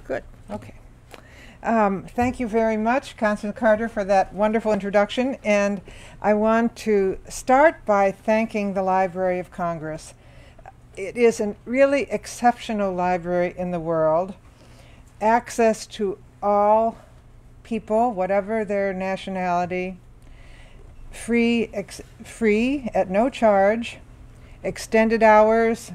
Good. Okay. Thank you very much, Constance Carter, for that wonderful introduction. And I want to start by thanking the Library of Congress. It is a really exceptional library in the world. Access to all people, whatever their nationality, free at no charge, extended hours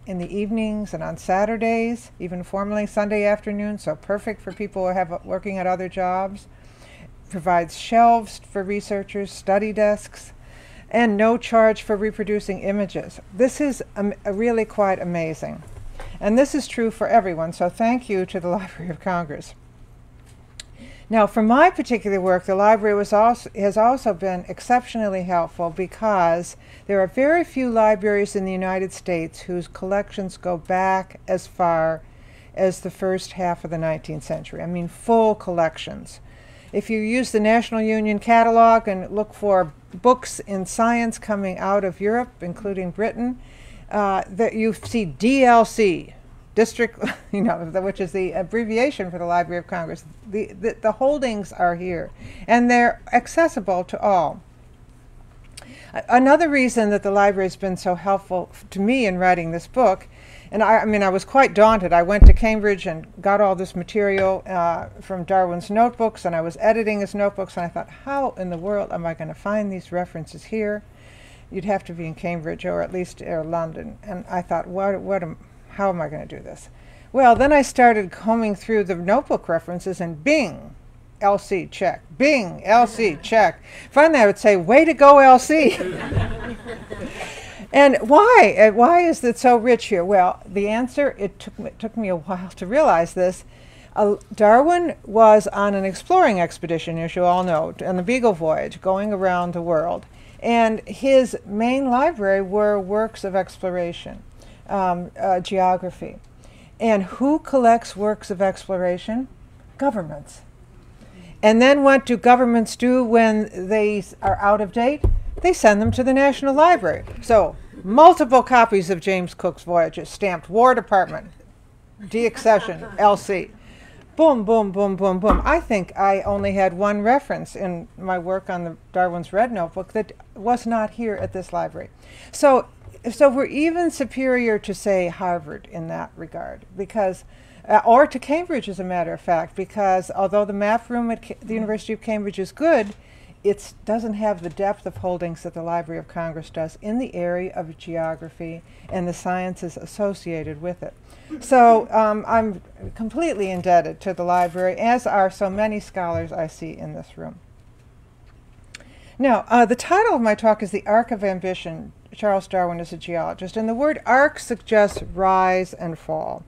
in the evenings and on Saturdays, even formally Sunday afternoons, so perfect for people who have working at other jobs. Provides shelves for researchers, study desks, and no charge for reproducing images. This is really quite amazing. And this is true for everyone, so thank you to the Library of Congress. Now, for my particular work, the library has also been exceptionally helpful because there are very few libraries in the United States whose collections go back as far as the first half of the 19th century. I mean, full collections. If you use the National Union catalog and look for books in science coming out of Europe, including Britain, that you see DLC, District, which is the abbreviation for the Library of Congress. The holdings are here, and they're accessible to all. Another reason that the library has been so helpful to me in writing this book, and I was quite daunted. I went to Cambridge and got all this material from Darwin's notebooks, and I was editing his notebooks, and I thought, how in the world am I going to find these references here? You'd have to be in Cambridge or at least London. And I thought, how am I going to do this? Well, then I started combing through the notebook references, and bing, LC, check. Bing, LC, check. Finally, I would say, way to go, LC. And why? Why is it so rich here? Well, the answer, it took me a while to realize this. Darwin was on an exploring expedition, as you all know, on the Beagle voyage, going around the world. And his main library were works of exploration. Geography. And who collects works of exploration? Governments. And then what do governments do when they are out of date? They send them to the National Library. So multiple copies of James Cook's Voyages, stamped War Department, deaccession, LC. Boom, boom, boom, boom, boom. I think I only had one reference in my work on the Darwin's Red Notebook that was not here at this library. So we're even superior to, say, Harvard in that regard, because, or to Cambridge, as a matter of fact, because although the map room at the University of Cambridge is good, it doesn't have the depth of holdings that the Library of Congress does in the area of geography and the sciences associated with it. So I'm completely indebted to the library, as are so many scholars I see in this room. Now, the title of my talk is The Arc of Ambition, Charles Darwin as a Geologist, and the word arc suggests rise and fall.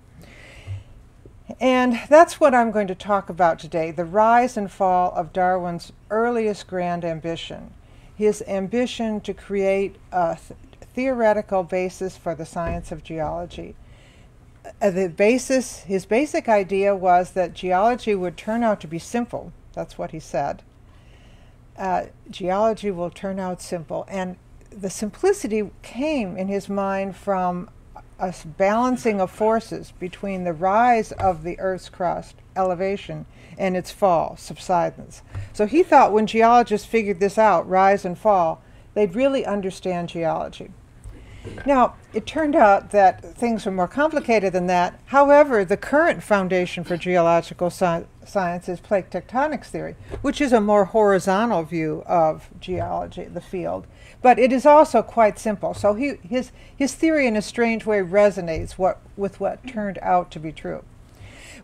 And that's what I'm going to talk about today, the rise and fall of Darwin's earliest grand ambition, his ambition to create a theoretical basis for the science of geology. His basic idea was that geology would turn out to be simple. That's what he said. Geology will turn out simple. And the simplicity came in his mind from a balancing of forces between the rise of the Earth's crust, elevation, and its fall, subsidence. So he thought when geologists figured this out, rise and fall, they'd really understand geology. Now, it turned out that things were more complicated than that. However, the current foundation for geological science is plate tectonics theory, which is a more horizontal view of geology, the field. But it is also quite simple. So his theory, in a strange way, resonates with what turned out to be true.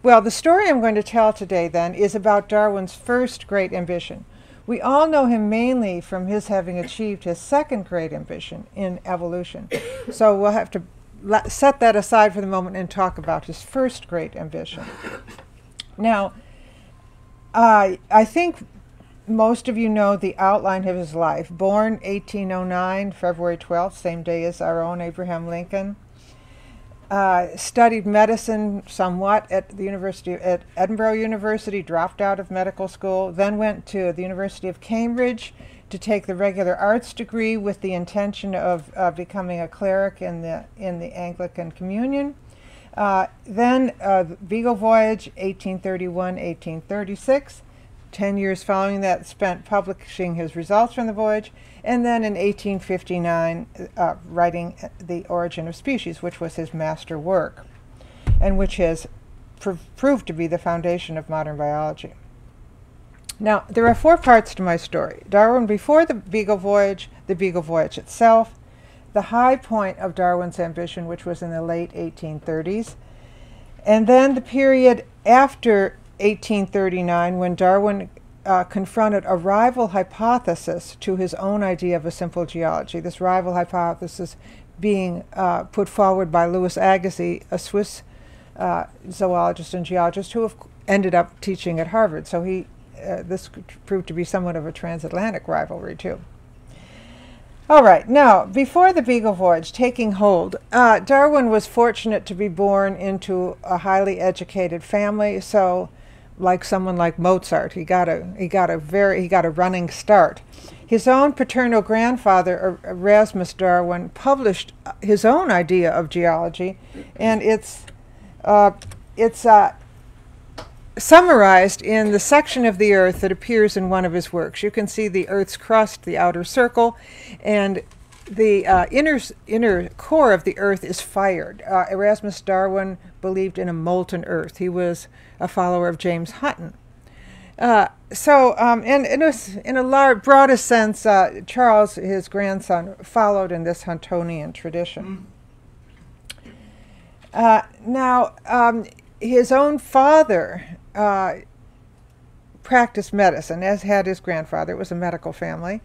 Well, the story I'm going to tell today, then, is about Darwin's first great ambition. We all know him mainly from his having achieved his second great ambition in evolution. So we'll have to set that aside for the moment and talk about his first great ambition. Now, I think most of you know the outline of his life. Born 1809, February 12th, same day as our own Abraham Lincoln. Studied medicine somewhat at Edinburgh University, dropped out of medical school, then went to the University of Cambridge to take the regular arts degree with the intention of becoming a cleric in the Anglican Communion. Then the Beagle Voyage, 1831-1836. 10 years following that spent publishing his results from the voyage, and then in 1859 writing The Origin of Species, which was his master work, and which has proved to be the foundation of modern biology. Now, there are 4 parts to my story: Darwin before the Beagle Voyage itself, the high point of Darwin's ambition, which was in the late 1830s, and then the period after 1839, when Darwin confronted a rival hypothesis to his own idea of a simple geology, this rival hypothesis being put forward by Louis Agassiz, a Swiss zoologist and geologist who ended up teaching at Harvard. So this proved to be somewhat of a transatlantic rivalry, too. All right, now, before the Beagle Voyage taking hold, Darwin was fortunate to be born into a highly educated family, so like someone like Mozart, he got a running start. His own paternal grandfather, Erasmus Darwin, published his own idea of geology, and it's summarized in the section of the Earth that appears in one of his works. You can see the Earth's crust, the outer circle, and the inner core of the Earth is fired. Erasmus Darwin believed in a molten Earth. He was a follower of James Hutton. And it was, in a broadest sense, Charles, his grandson, followed in this Huntonian tradition. His own father practiced medicine, as had his grandfather. It was a medical family.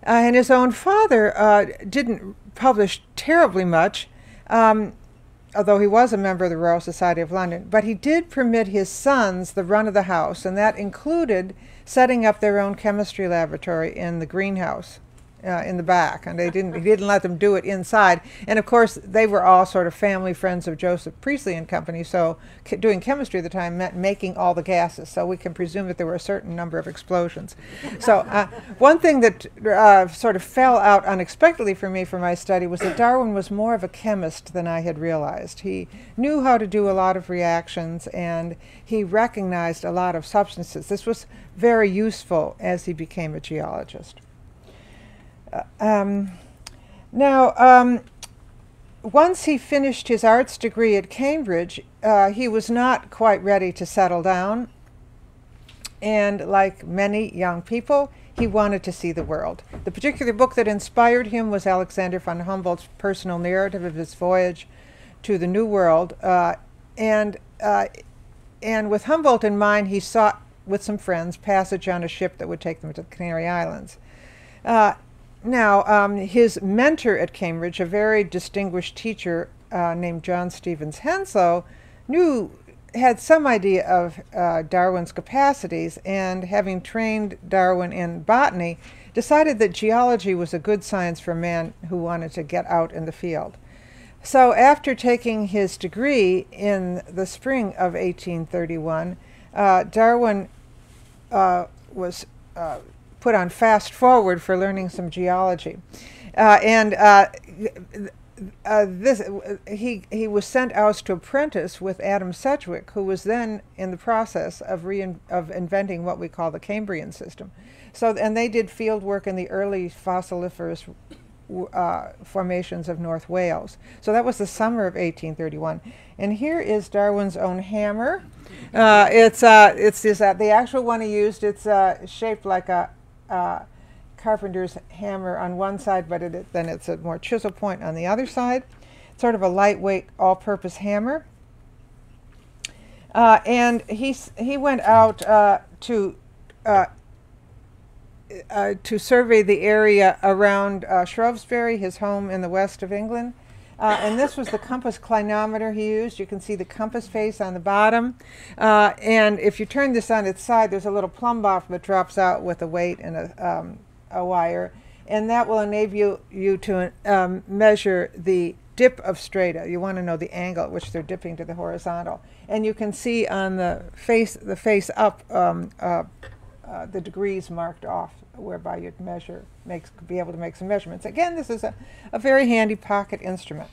And his own father didn't publish terribly much, although he was a member of the Royal Society of London. But he did permit his sons the run of the house, and that included setting up their own chemistry laboratory in the greenhouse in the back, and he didn't let them do it inside. And of course, they were all sort of family friends of Joseph Priestley and Company, so doing chemistry at the time meant making all the gases, so we can presume that there were a certain number of explosions. So one thing that sort of fell out unexpectedly for me for my study was that Darwin was more of a chemist than I had realized. He knew how to do a lot of reactions, and he recognized a lot of substances. This was very useful as he became a geologist. Once he finished his arts degree at Cambridge, he was not quite ready to settle down, and like many young people, he wanted to see the world. The particular book that inspired him was Alexander von Humboldt's personal narrative of his voyage to the New World, and with Humboldt in mind, he sought, with some friends, passage on a ship that would take them to the Canary Islands. His mentor at Cambridge, a very distinguished teacher named John Stevens Henslow, had some idea of Darwin's capacities, and having trained Darwin in botany, decided that geology was a good science for a man who wanted to get out in the field. So after taking his degree in the spring of 1831, Darwin was put on fast forward for learning some geology. He was sent out to apprentice with Adam Sedgwick, who was then in the process of inventing what we call the Cambrian system. And they did field work in the early fossiliferous formations of North Wales. So that was the summer of 1831. And here is Darwin's own hammer. The actual one he used. It's shaped like a carpenter's hammer on one side, but then it's a more chisel point on the other side. Sort of a lightweight, all-purpose hammer. And he went out to survey the area around Shrewsbury, his home in the west of England. And this was the compass clinometer he used. You can see the compass face on the bottom. And if you turn this on its side, there's a little plumb box that drops out with a weight and a wire. And that will enable you to measure the dip of strata. You want to know the angle at which they're dipping to the horizontal. And you can see on the face up the degrees marked off, whereby you'd be able to make some measurements. Again, this is a very handy pocket instrument.